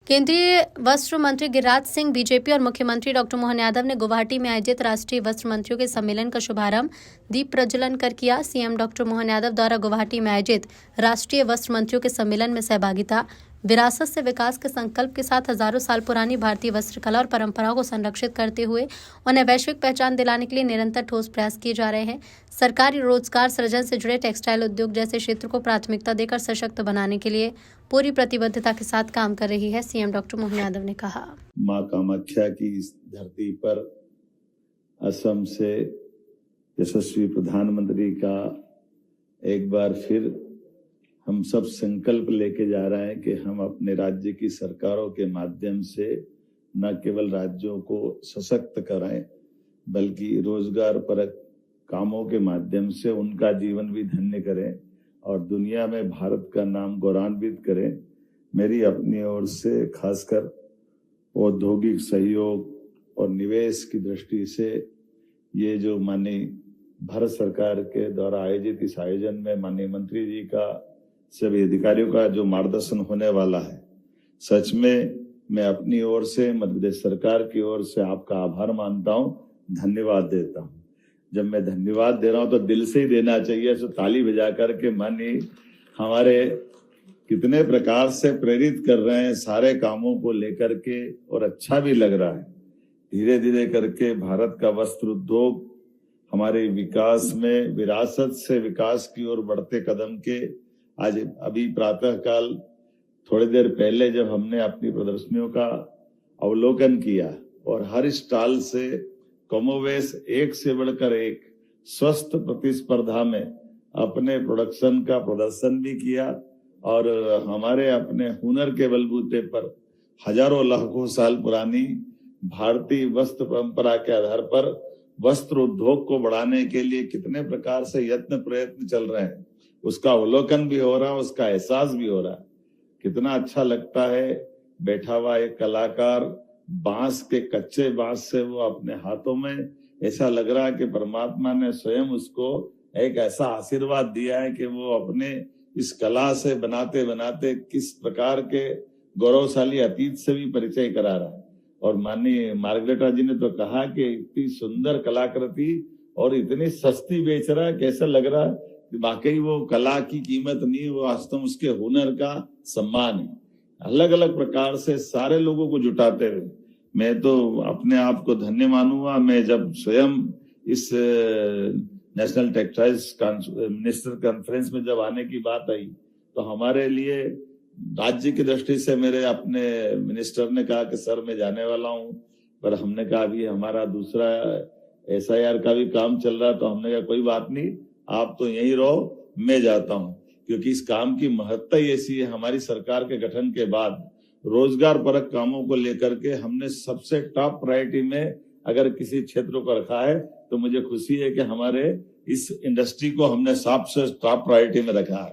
केंद्रीय वस्त्र मंत्री गिरिराज सिंह, बीजेपी और मुख्यमंत्री डॉक्टर मोहन यादव ने गुवाहाटी में आयोजित राष्ट्रीय वस्त्र मंत्रियों के सम्मेलन का शुभारंभ दीप प्रज्वलन कर किया। सीएम डॉक्टर मोहन यादव द्वारा गुवाहाटी में आयोजित राष्ट्रीय वस्त्र मंत्रियों के सम्मेलन में सहभागिता, विरासत से विकास के संकल्प के साथ हजारों साल पुरानी भारतीय वस्त्र कला और परंपराओं को संरक्षित करते हुए उन्हें वैश्विक पहचान दिलाने के लिए निरंतर ठोस प्रयास किए जा रहे हैं। सरकारी रोजगार सृजन से जुड़े टेक्सटाइल उद्योग जैसे क्षेत्र को प्राथमिकता देकर सशक्त बनाने के लिए पूरी प्रतिबद्धता के साथ काम कर रही है, सीएम डॉक्टर मोहन यादव ने कहा। मां कामाख्या की इस धरती पर असम से यशस्वी प्रधानमंत्री का एक बार फिर हम सब संकल्प लेके जा रहे हैं कि हम अपने राज्य की सरकारों के माध्यम से न केवल राज्यों को सशक्त कराएं, बल्कि रोजगार परक कामों के माध्यम से उनका जीवन भी धन्य करें और दुनिया में भारत का नाम गौरवान्वित करें। मेरी अपनी ओर से खासकर औद्योगिक सहयोग और निवेश की दृष्टि से ये जो माननीय भारत सरकार के द्वारा आयोजित इस आयोजन में माननीय मंत्री जी का सभी अधिकारियों का जो मार्गदर्शन होने वाला है, सच में मैं अपनी ओर से मध्य प्रदेश सरकार की ओर से आपका आभार मानता हूं, धन्यवाद देता हूं। जब मैं धन्यवाद दे रहा हूं तो दिल से ही देना चाहिए, तो ताली बजा करके मानिए हमारे कितने प्रकार से प्रेरित कर रहे हैं सारे कामों को लेकर के, और अच्छा भी लग रहा है। धीरे धीरे करके भारत का वस्त्र उद्योग हमारे विकास में विरासत से विकास की ओर बढ़ते कदम के आज अभी प्रातः काल थोड़ी देर पहले जब हमने अपनी प्रदर्शनियों का अवलोकन किया और हर स्टॉल से कमोवेश एक से बढ़कर एक स्वस्थ प्रतिस्पर्धा में अपने प्रोडक्शन का प्रदर्शन भी किया और हमारे अपने हुनर के बलबूते पर हजारों लाखों साल पुरानी भारतीय वस्त्र परंपरा के आधार पर वस्त्र उद्योग को बढ़ाने के लिए कितने प्रकार से प्रयत्न चल रहे हैं, उसका अवलोकन भी हो रहा है, उसका एहसास भी हो रहा है। कितना अच्छा लगता है बैठा हुआ एक कलाकार बांस के कच्चे बांस से वो अपने हाथों में, ऐसा लग रहा है कि परमात्मा ने स्वयं उसको एक ऐसा आशीर्वाद दिया है कि वो अपने इस कला से बनाते बनाते किस प्रकार के गौरवशाली अतीत से भी परिचय करा रहा है। और माननीय मार्गरेटा जी ने तो कहा कि इतनी सुंदर कलाकृति और इतनी सस्ती बेच रहा है, कैसा लग रहा है कि वाकई वो कला की कीमत नहीं, वो वास्तव में उसके हुनर का सम्मान है। अलग अलग प्रकार से सारे लोगों को जुटाते हुए मैं तो अपने आप को धन्य मानूंगा। मैं जब स्वयं इस नेशनल टेक्सटाइल्स मिनिस्टर कॉन्फ्रेंस में जब आने की बात आई तो हमारे लिए राज्य की दृष्टि से मेरे अपने मिनिस्टर ने कहा कि सर मैं जाने वाला हूं, पर हमने कहा अभी हमारा दूसरा SIR का भी काम चल रहा, तो हमने कहा कोई बात नहीं, आप तो यहीं रहो, मैं जाता हूं, क्योंकि इस काम की महत्ता ही ऐसी है। हमारी सरकार के गठन के बाद रोजगार परक कामों को लेकर के हमने सबसे टॉप प्रायोरिटी में अगर किसी क्षेत्र को रखा है तो मुझे खुशी है कि हमारे इस इंडस्ट्री को हमने सबसे टॉप प्रायोरिटी में रखा है।